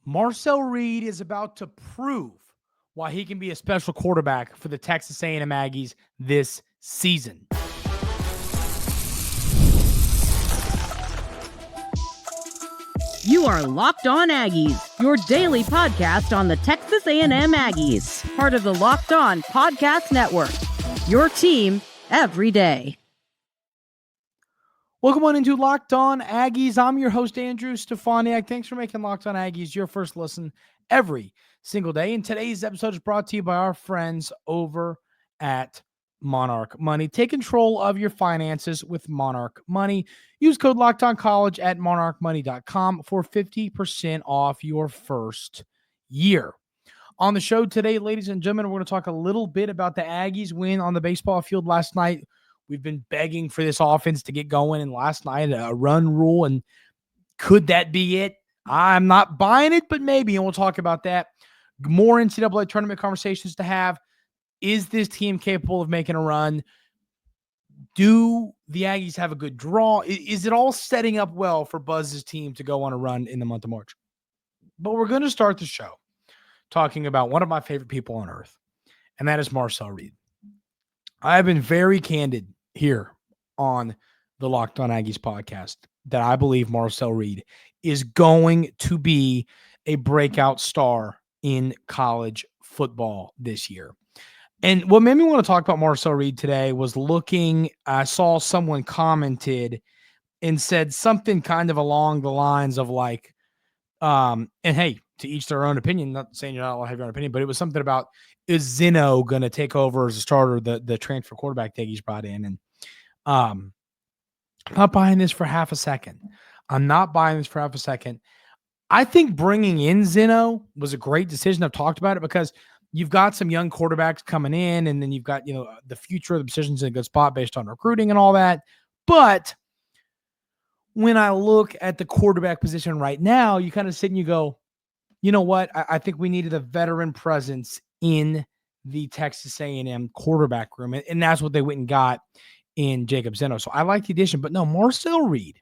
Marcel Reed is about to prove why he can be a special quarterback for the Texas A&M Aggies this season. You are Locked On Aggies, your daily podcast on the Texas A&M Aggies, part of the Locked On Podcast Network, your team every day. Welcome on into Locked On Aggies. I'm your host, Andrew Stefaniak. Thanks for making Locked On Aggies your first listen every single day. And today's episode is brought to you by our friends over at Monarch Money. Take control of your finances with Monarch Money. Use code LOCKEDONCollege at monarchmoney.com for 50% off your first year. On the show today, ladies and gentlemen, we're going to talk a little bit about the Aggies win on the baseball field last night. We've been begging for this offense to get going, and last night a run rule, and could that be it? I'm not buying it, but maybe, and we'll talk about that. More NCAA tournament conversations to have. Is this team capable of making a run? Do the Aggies have a good draw? Is it all setting up well for Buzz's team to go on a run in the month of March? But we're going to start the show talking about one of my favorite people on earth, and that is Marcel Reed. I have been very candid here on the Locked On Aggies podcast that I believe Marcel Reed is going to be a breakout star in college football this year. And what made me want to talk about Marcel Reed today was I saw someone commented and said something kind of along the lines of like, and hey, to each their own opinion, not saying you're not allowed to have your own opinion, but it was something about, is Zeno going to take over as a starter, the transfer quarterback that he's brought in? And I'm not buying this for half a second. I think bringing in Zeno was a great decision. I've talked about it because you've got some young quarterbacks coming in, and then you've got, the future of the position's in a good spot based on recruiting and all that. But when I look at the quarterback position right now, you kind of sit and you go, you know what? I think we needed a veteran presence in the Texas A&M quarterback room, and that's what they went and got in Jacob Zeno. So I like the addition, but no, Marcel Reed,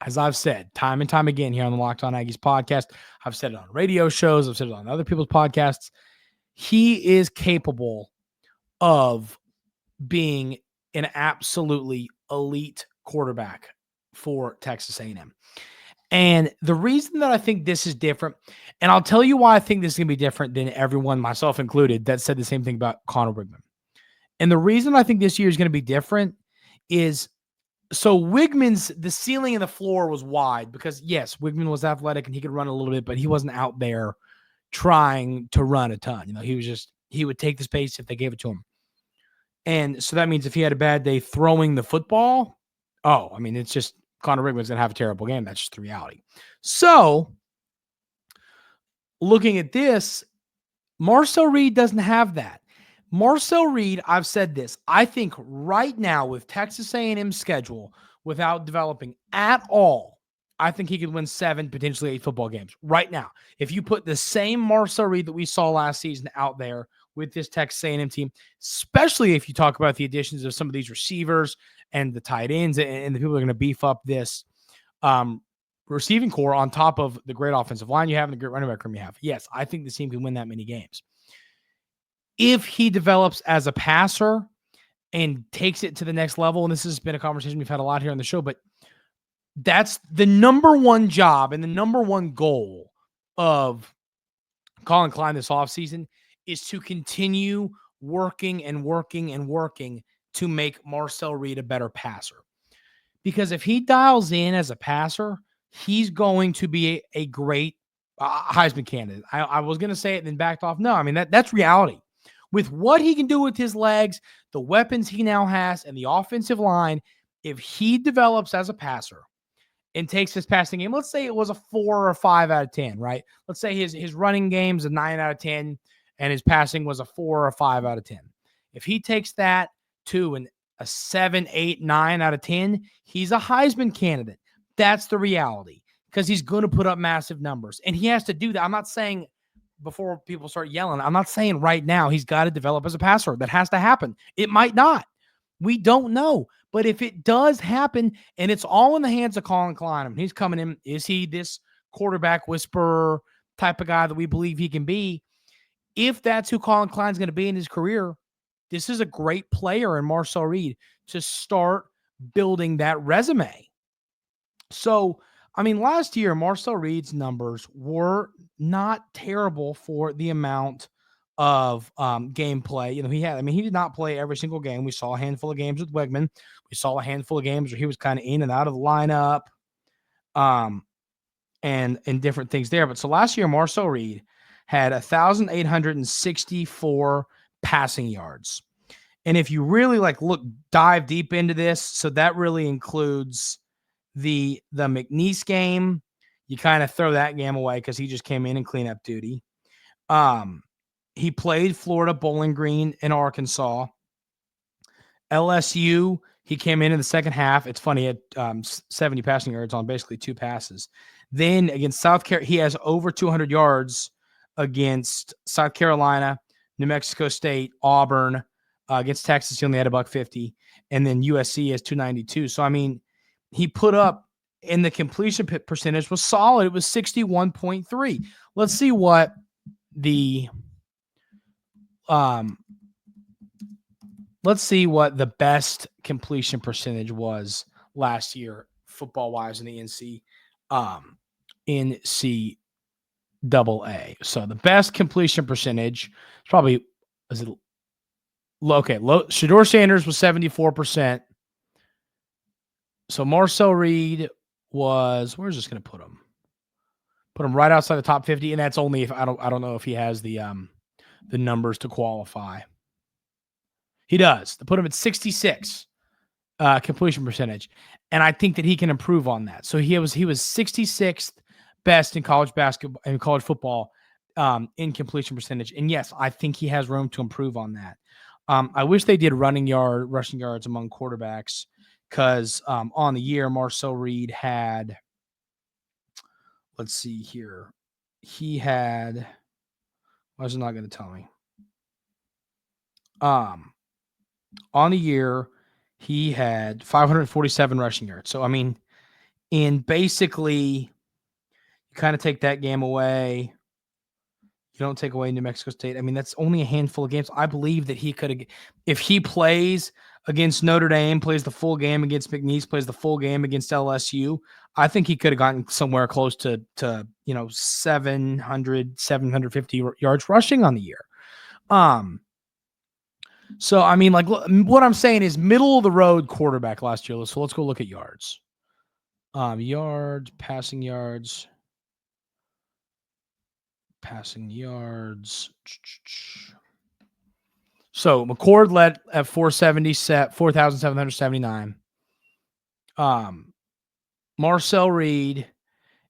as I've said time and time again here on the Locked On Aggies podcast, I've said it on radio shows, I've said it on other people's podcasts, he is capable of being an absolutely elite quarterback for Texas A&M. And the reason that I think this is different, and I'll tell you why I think this is going to be different than everyone, myself included, that said the same thing about Connor Wigman. And the reason I think this year is going to be different is, so Wigman's, the ceiling and the floor was wide because, yes, Wigman was athletic and he could run a little bit, but he wasn't out there trying to run a ton. He would take the space if they gave it to him. And so that means if he had a bad day throwing the football, it's just Connor Wigman's going to have a terrible game. That's just the reality. So looking at this, Marcel Reed doesn't have that. Marcel Reed, I've said this, I think right now with Texas A&M's schedule, without developing at all, I think he could win 7, potentially 8 football games right now. If you put the same Marcel Reed that we saw last season out there with this Texas A&M team, especially if you talk about the additions of some of these receivers and the tight ends and the people that are going to beef up this receiving core on top of the great offensive line you have and the great running back room you have. Yes, I think the team can win that many games. If he develops as a passer and takes it to the next level, and this has been a conversation we've had a lot here on the show, but that's the number one job and the number one goal of Colin Klein this offseason is to continue working to make Marcel Reed a better passer. Because if he dials in as a passer, he's going to be a great Heisman candidate. I was going to say it and then backed off. No, that's reality. With what he can do with his legs, the weapons he now has, and the offensive line, if he develops as a passer and takes his passing game, let's say it was a 4 or 5 out of 10, right? Let's say his running game's a 9 out of 10 and his passing was a 4 or 5 out of 10. If he takes that to a 7, 8, 9 out of 10, he's a Heisman candidate. That's the reality because he's going to put up massive numbers, and he has to do that. I'm not saying before people start yelling, I'm not saying right now he's got to develop as a passer. That has to happen. It might not. We don't know. But if it does happen and it's all in the hands of Colin Klein, he's coming in, is he this quarterback whisperer type of guy that we believe he can be. If that's who Colin Klein's going to be in his career, this is a great player in Marcel Reed to start building that resume. So, I mean, last year, Marcel Reed's numbers were not terrible for the amount of gameplay. He did not play every single game. We saw a handful of games with Wegman. We saw a handful of games where he was kind of in and out of the lineup and different things there. But so last year, Marcel Reed had 1,864 passing yards. And if you really dive deep into this, so that really includes the McNeese game. You kind of throw that game away because he just came in cleanup duty. He played Florida, Bowling Green, and Arkansas. LSU, he came in the second half. It's funny, he had 70 passing yards on basically 2 passes. Then against South Carolina, he has over 200 yards against South Carolina, New Mexico State, Auburn. Against Texas, he only had $150. And then USC has 292. So, I mean, he put up, and the completion percentage was solid. It was 61.3. Let's see what the best completion percentage was last year, football-wise, in the NCAA. So the best completion percentage is probably Shedeur Sanders was 74%. So Marcel Reed was, where's this going to put him? Put him right outside the top 50, and that's only if I don't know if he has the numbers to qualify. He does. To put him at 66 completion percentage, and I think that he can improve on that. So he was 66th best in college basketball and college football in completion percentage, and yes, I think he has room to improve on that. I wish they did rushing yards among quarterbacks, because on the year, Marcel Reed had, let's see here, he had, why is it not going to tell me? On the year, he had 547 rushing yards. So, I mean, basically, you kind of take that game away. You don't take away New Mexico State. I mean, that's only a handful of games. I believe that he could have, if he plays against Notre Dame, plays the full game against McNeese, plays the full game against LSU, I think he could have gotten somewhere close to 700, 750 yards rushing on the year. So, I mean, what I'm saying is middle of the road quarterback last year. So let's go look at yards. Passing yards. So McCord led at 4,779. Marcel Reed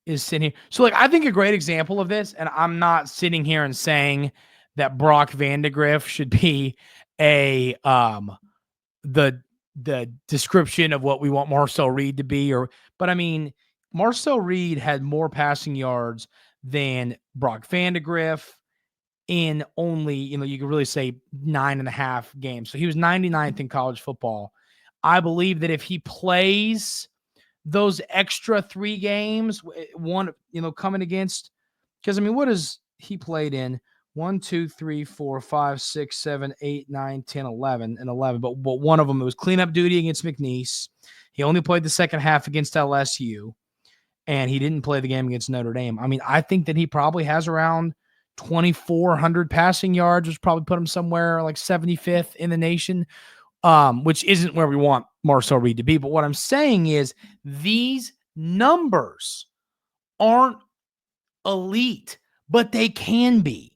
is sitting here. So, I think a great example of this, and I'm not sitting here and saying that Brock Vandegrift should be the description of what we want Marcel Reed to be, but I mean, Marcel Reed had more passing yards than Brock Vandegrift in only, you could really say 9.5 games. So he was 99th in college football. I believe that if he plays those extra 3 games, coming against, because I mean, what has he played in? 1, 2, 3, 4, 5, 6, 7, 8, 9, 10, 11, and 11. But one of them, it was cleanup duty against McNeese. He only played the second half against LSU, and he didn't play the game against Notre Dame. I mean, I think that he probably has around 2,400 passing yards, which probably put him somewhere like 75th in the nation, which isn't where we want Marcel Reed to be. But what I'm saying is these numbers aren't elite, but they can be.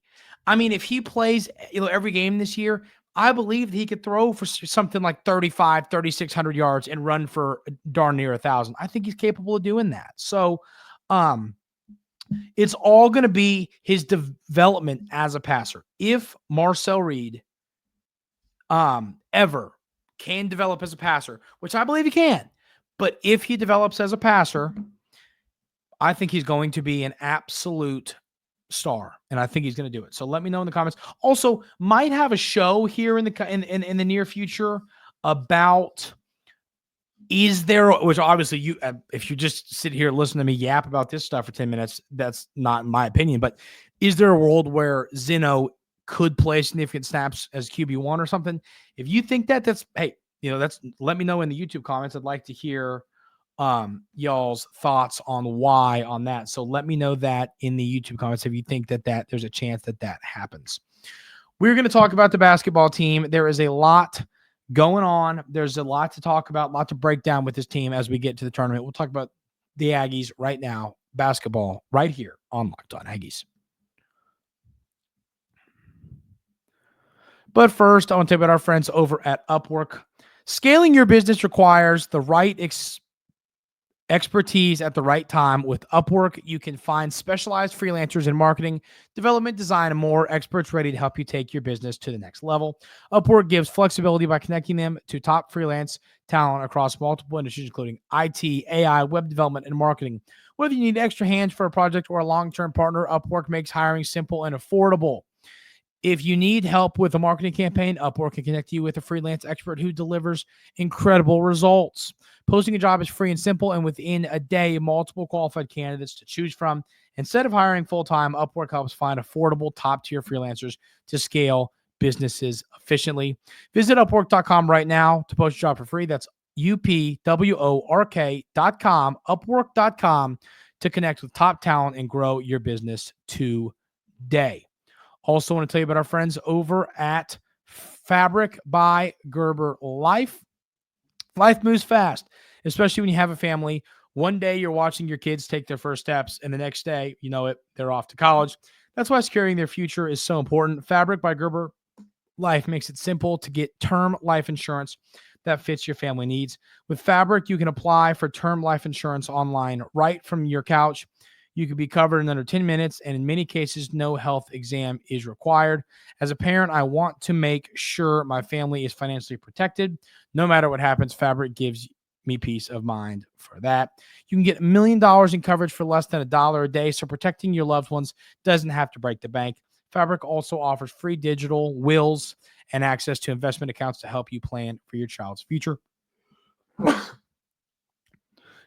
I mean, if he plays every game this year, I believe that he could throw for something like 3,600 yards and run for darn near 1,000. I think he's capable of doing that. So it's all going to be his development as a passer. If Marcel Reed ever can develop as a passer, which I believe he can, but if he develops as a passer, I think he's going to be an absolute star, and I think he's going to do it. So let me know in the comments. Also, might have a show here in the near future about Is there, which obviously you, if you just sit here and listen to me yap about this stuff for 10 minutes, that's not my opinion, but is there a world where Zeno could play significant snaps as QB1 or something? If you think that, that's, hey, let me know in the YouTube comments. I'd like to hear y'all's thoughts on why on that. So let me know that in the YouTube comments if you think that there's a chance that happens. We're going to talk about the basketball team. There is a lot going on. There's a lot to talk about, a lot to break down with this team as we get to the tournament. We'll talk about the Aggies right now, basketball right here on Locked On Aggies. But first, I want to tell you about our friends over at Upwork. Scaling your business requires the right expertise at the right time. With Upwork, you can find specialized freelancers in marketing, development, design, and more, experts ready to help you take your business to the next level. Upwork gives flexibility by connecting them to top freelance talent across multiple industries, including IT, AI, web development, and marketing. Whether you need extra hands for a project or a long-term partner, Upwork makes hiring simple and affordable. If you need help with a marketing campaign, Upwork can connect you with a freelance expert who delivers incredible results. Posting a job is free and simple, and within a day, multiple qualified candidates to choose from. Instead of hiring full-time, Upwork helps find affordable, top-tier freelancers to scale businesses efficiently. Visit Upwork.com right now to post your job for free. That's UPWORK.com, Upwork.com, to connect with top talent and grow your business today. Also want to tell you about our friends over at Fabric by Gerber Life. Life moves fast, especially when you have a family. One day you're watching your kids take their first steps, and the next day, you know it, they're off to college. That's why securing their future is so important. Fabric by Gerber Life makes it simple to get term life insurance that fits your family needs. With Fabric, you can apply for term life insurance online right from your couch. You could be covered in under 10 minutes, and in many cases, no health exam is required. As a parent, I want to make sure my family is financially protected. No matter what happens, Fabric gives me peace of mind for that. You can get $1 million in coverage for less than $1 a day, so protecting your loved ones doesn't have to break the bank. Fabric also offers free digital wills and access to investment accounts to help you plan for your child's future.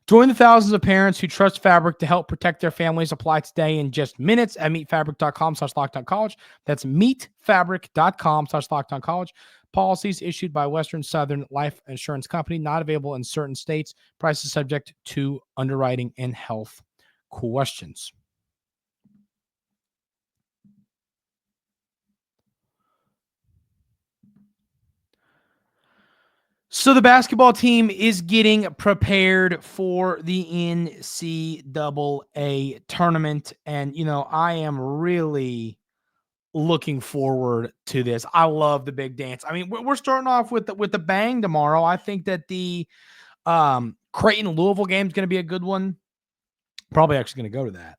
Join the thousands of parents who trust Fabric to help protect their families. Apply today in just minutes at meetfabric.com/lockedoncollege. That's meetfabric.com/lockedoncollege. Policies issued by Western Southern Life Insurance Company, not available in certain states. Prices subject to underwriting and health questions. So the basketball team is getting prepared for the NCAA tournament. And, I am really looking forward to this. I love the big dance. I mean, we're starting off with the bang tomorrow. I think that the Creighton-Louisville game is going to be a good one. Probably actually going to go to that.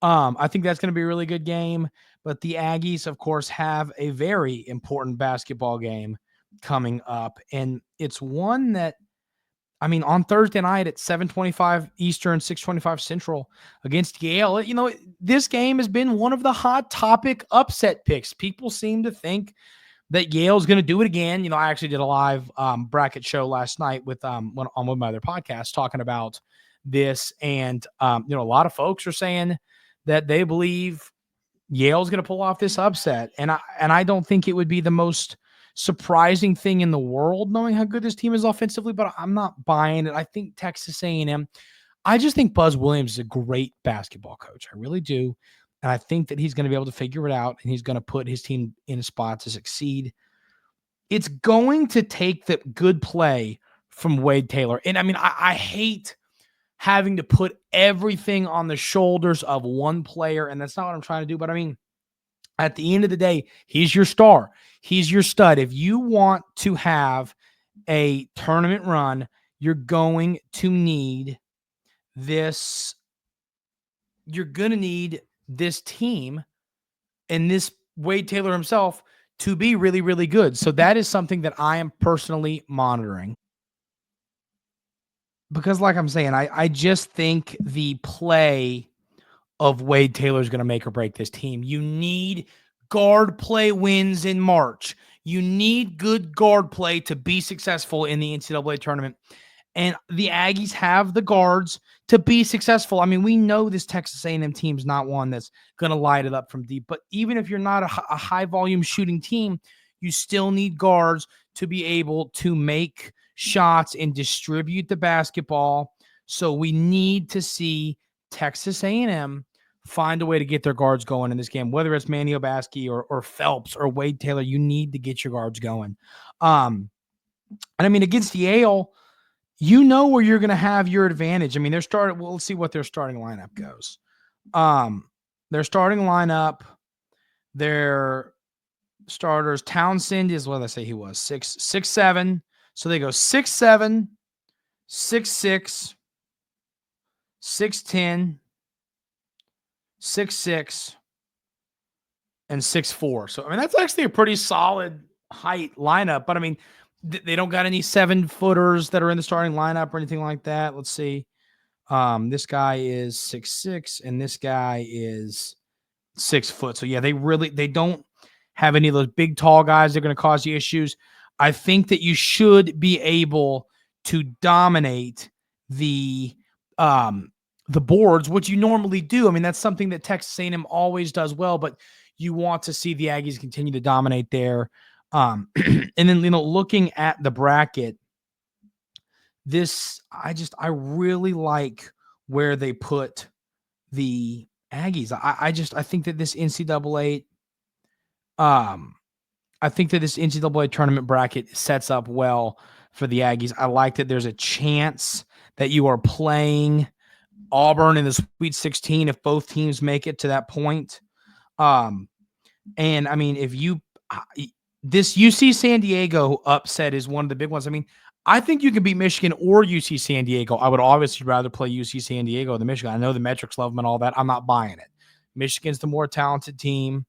I think that's going to be a really good game. But the Aggies, of course, have a very important basketball game coming up, and it's one that, on Thursday night at 7:25 Eastern, 6:25 Central against Yale, this game has been one of the hot topic upset picks. People seem to think that Yale's going to do it again. I actually did a live bracket show last night with on one of my other podcasts talking about this, and a lot of folks are saying that they believe Yale's going to pull off this upset, and I don't think it would be the most surprising thing in the world knowing how good this team is offensively, but I'm not buying it. I think Texas A&M, I just think Buzz Williams is a great basketball coach. I really do. And I think that he's going to be able to figure it out, and he's going to put his team in a spot to succeed. It's going to take the good play from Wade Taylor. And I hate having to put everything on the shoulders of one player, and that's not what I'm trying to do. But at the end of the day, he's your star. He's your stud. If you want to have a tournament run, you're going to need this. You're going to need this team and this Wade Taylor himself to be really, really good. So that is something that I am personally monitoring. Because like I'm saying, I just think the play of Wade Taylor is going to make or break this team. You need guard play wins in March. You need good guard play to be successful in the NCAA tournament. And the Aggies have the guards to be successful. I mean, we know this Texas A&M team's not one that's going to light it up from deep. But even if you're not a high-volume shooting team, you still need guards to be able to make shots and distribute the basketball. So we need to see Texas A&M find a way to get their guards going in this game, whether it's Manny Obaski or Phelps or Wade Taylor. You need to get your guards going. And I mean, against Yale, you know where you're going to have your advantage. I mean, let's see what their starting lineup goes. Their starting lineup, their starters, Townsend is what did I say he was? 6'7". So they go 6'7", 6'6", 6'10", 6'6", and 6'4". So I mean, that's actually a pretty solid height lineup. But I mean, they don't got any 7-footers that are in the starting lineup or anything like that. Let's see. This guy is 6'6", and this guy is 6 foot. So yeah, they don't have any of those big, tall guys that are going to cause you issues. I think that you should be able to dominate the boards, which you normally do. I mean, that's something that Texas A&M always does well, but you want to see the Aggies continue to dominate there. And then, looking at the bracket, I really like where they put the Aggies. I think that this NCAA, tournament bracket sets up well for the Aggies. I like that there's a chance that you are playing Auburn in the Sweet 16 if both teams make it to that point. And I mean, this UC San Diego upset is one of the big ones. I mean, I think you can beat Michigan or UC San Diego. I would obviously rather play UC San Diego than Michigan. I know the metrics love them and all that. I'm not buying it. Michigan's the more talented team.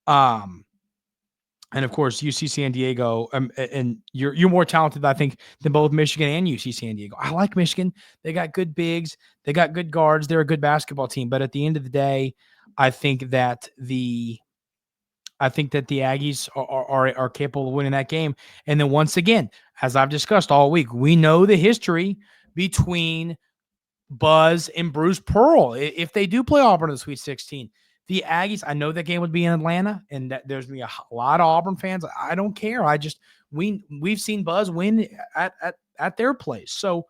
And of course, UC San Diego, and you're more talented, I think, than both Michigan and UC San Diego. I like Michigan. They got good bigs. They got good guards. They're a good basketball team. But at the end of the day, I think that the Aggies are capable of winning that game. And then once again, as I've discussed all week, we know the history between Buzz and Bruce Pearl. If they do play Auburn in the Sweet 16, the Aggies, I know that game would be in Atlanta, and that there's going to be a lot of Auburn fans. I don't care. We've seen Buzz win at their place. So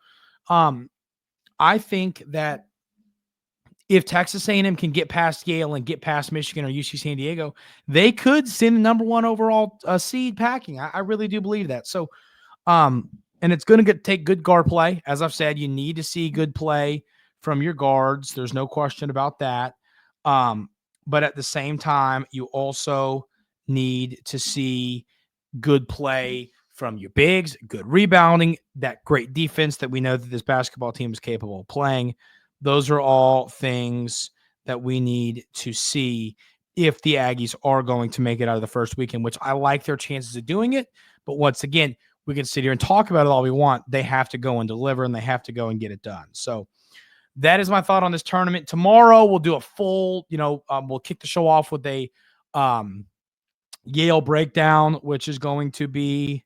I think that if Texas A&M can get past Yale and get past Michigan or UC San Diego, they could send the number 1 overall seed packing. I really do believe that. So, and it's going to take good guard play. As I've said, you need to see good play from your guards. There's no question about that. But at the same time, you also need to see good play from your bigs, good rebounding, that great defense that we know that this basketball team is capable of playing. Those are all things that we need to see if the Aggies are going to make it out of the first weekend, which I like their chances of doing it. But once again, we can sit here and talk about it all we want. They have to go and deliver, and they have to go and get it done. So that is my thought on this tournament. Tomorrow we'll do a full, we'll kick the show off with a Yale breakdown, which is going to be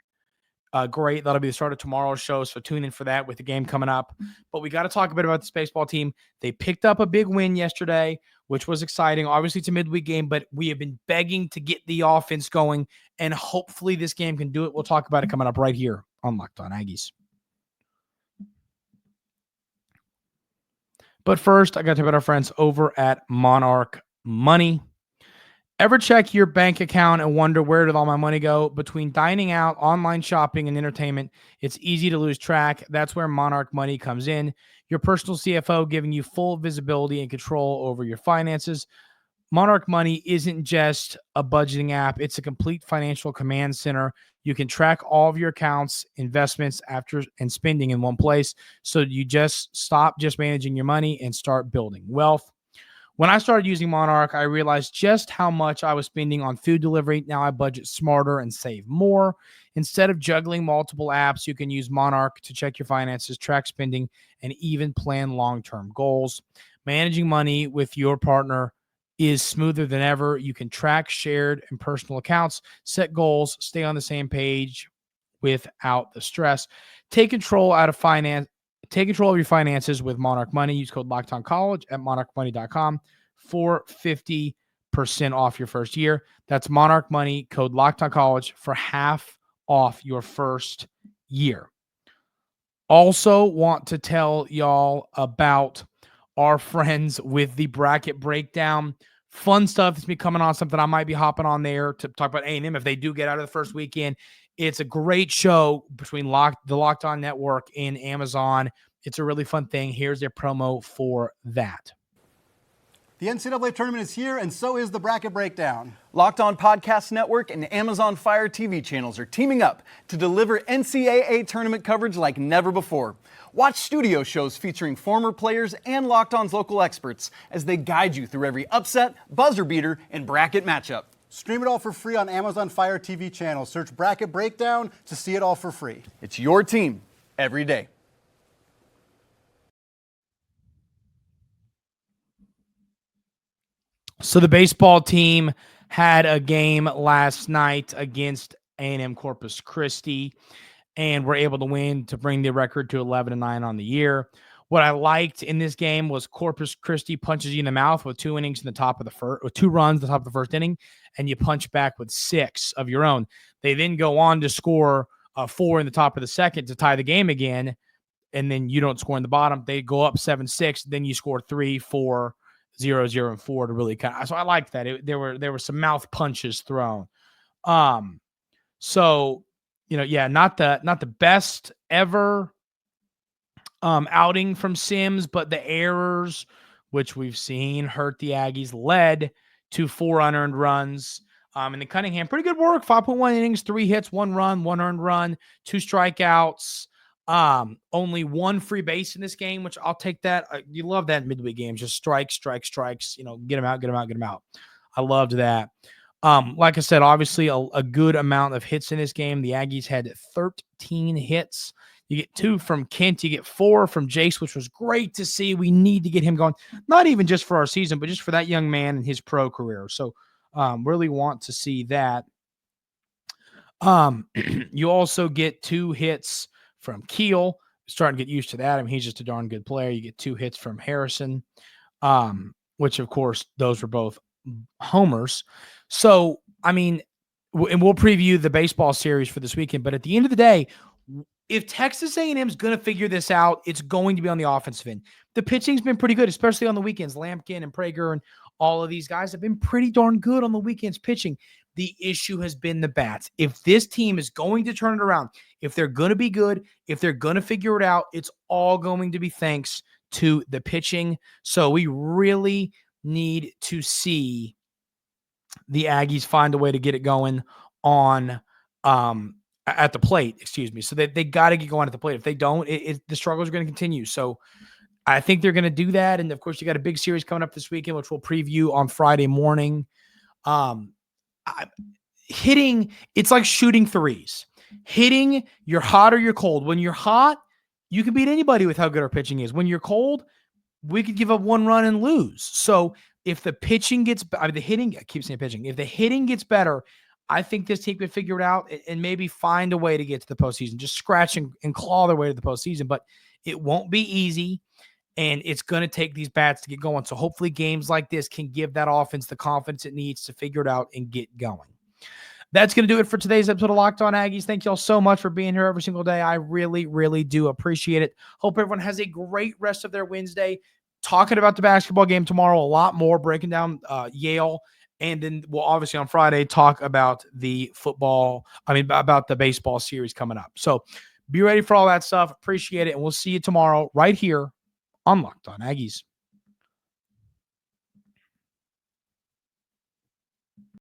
great. That'll be the start of tomorrow's show, so tune in for that with the game coming up. But we got to talk a bit about this baseball team. They picked up a big win yesterday, which was exciting. Obviously, it's a midweek game, but we have been begging to get the offense going, and hopefully this game can do it. We'll talk about it coming up right here on Locked On Aggies. But first, I got to talk about our friends over at Monarch Money. Ever check your bank account and wonder where did all my money go? Between dining out, online shopping, and entertainment, it's easy to lose track. That's where Monarch Money comes in. Your personal CFO giving you full visibility and control over your finances. Monarch Money isn't just a budgeting app. It's a complete financial command center. You can track all of your accounts, investments, and spending in one place. So you just stop just managing your money and start building wealth. When I started using Monarch, I realized just how much I was spending on food delivery. Now I budget smarter and save more. Instead of juggling multiple apps, you can use Monarch to check your finances, track spending, and even plan long-term goals. Managing money with your partner is smoother than ever. You can track shared and personal accounts, set goals, stay on the same page without the stress. Take control of your finances with Monarch Money. Use code LOCKEDONCollege at monarchmoney.com for 50% off your first year. That's Monarch Money, code LOCKEDONCollege for half off your first year. Also want to tell y'all about our friends with the bracket breakdown. Fun stuff that's been coming on, something I might be hopping on there to talk about A&M if they do get out of the first weekend. It's a great show between the Locked On Network and Amazon. It's a really fun thing. Here's their promo for that. The NCAA Tournament is here, and so is the Bracket Breakdown. Locked On Podcast Network and Amazon Fire TV channels are teaming up to deliver NCAA Tournament coverage like never before. Watch studio shows featuring former players and Locked On's local experts as they guide you through every upset, buzzer beater, and bracket matchup. Stream it all for free on Amazon Fire TV channel. Search Bracket Breakdown to see it all for free. It's your team every day. So the baseball team had a game last night against A&M Corpus Christi and were able to win to bring the record to 11-9 on the year. What I liked in this game was Corpus Christi punches you in the mouth with 2 innings in the top of the first, or 2 runs in the top of the first inning, and you punch back with 6 of your own. They then go on to score 4 in the top of the second to tie the game again, and then you don't score in the bottom. They go up 7-6, then you score 3, 4, 0, 0, and 4 to really kind of. So I liked that. There were some mouth punches thrown. So not the best ever outing from Sims, but the errors which we've seen hurt the Aggies, led to 4 unearned runs. And then Cunningham, pretty good work. 5.1 innings, 3 hits, 1 run, 1 earned run, 2 strikeouts. Only 1 free base in this game, which I'll take that. You love that in midweek games, just strikes. Get them out. I loved that. Like I said, obviously a good amount of hits in this game. The Aggies had 13 hits. You get 2 from Kent. You get 4 from Jace, which was great to see. We need to get him going, not even just for our season, but just for that young man and his pro career. So really want to see that. You also get 2 hits from Keel. Starting to get used to that. I mean, he's just a darn good player. You get 2 hits from Harrison, which, of course, those were both homers. So, I mean, and we'll preview the baseball series for this weekend. But at the end of the day, if Texas A&M is going to figure this out, it's going to be on the offensive end. The pitching's been pretty good, especially on the weekends. Lampkin and Prager and all of these guys have been pretty darn good on the weekends pitching. The issue has been the bats. If this team is going to turn it around, if they're going to be good, if they're going to figure it out, it's all going to be thanks to the pitching. So we really need to see the Aggies find a way to get it going on at the plate, So they got to get going at the plate. If they don't, the struggles are going to continue. So I think they're going to do that. And of course, you got a big series coming up this weekend, which we'll preview on Friday morning. Hitting, it's like shooting threes. Hitting, you're hot or you're cold. When you're hot, you can beat anybody with how good our pitching is. When you're cold, we could give up 1 run and lose. So if the pitching gets, the hitting, I keep saying pitching. If the hitting gets better, I think this team could figure it out and maybe find a way to get to the postseason. Just scratch and claw their way to the postseason, but it won't be easy. And it's going to take these bats to get going. So hopefully games like this can give that offense the confidence it needs to figure it out and get going. That's going to do it for today's episode of Locked On Aggies. Thank you all so much for being here every single day. I really, really do appreciate it. Hope everyone has a great rest of their Wednesday. Talking about the basketball game tomorrow, a lot more, breaking down Yale. And then we'll obviously on Friday talk about about the baseball series coming up. So be ready for all that stuff. Appreciate it. And we'll see you tomorrow right here on Locked On Aggies.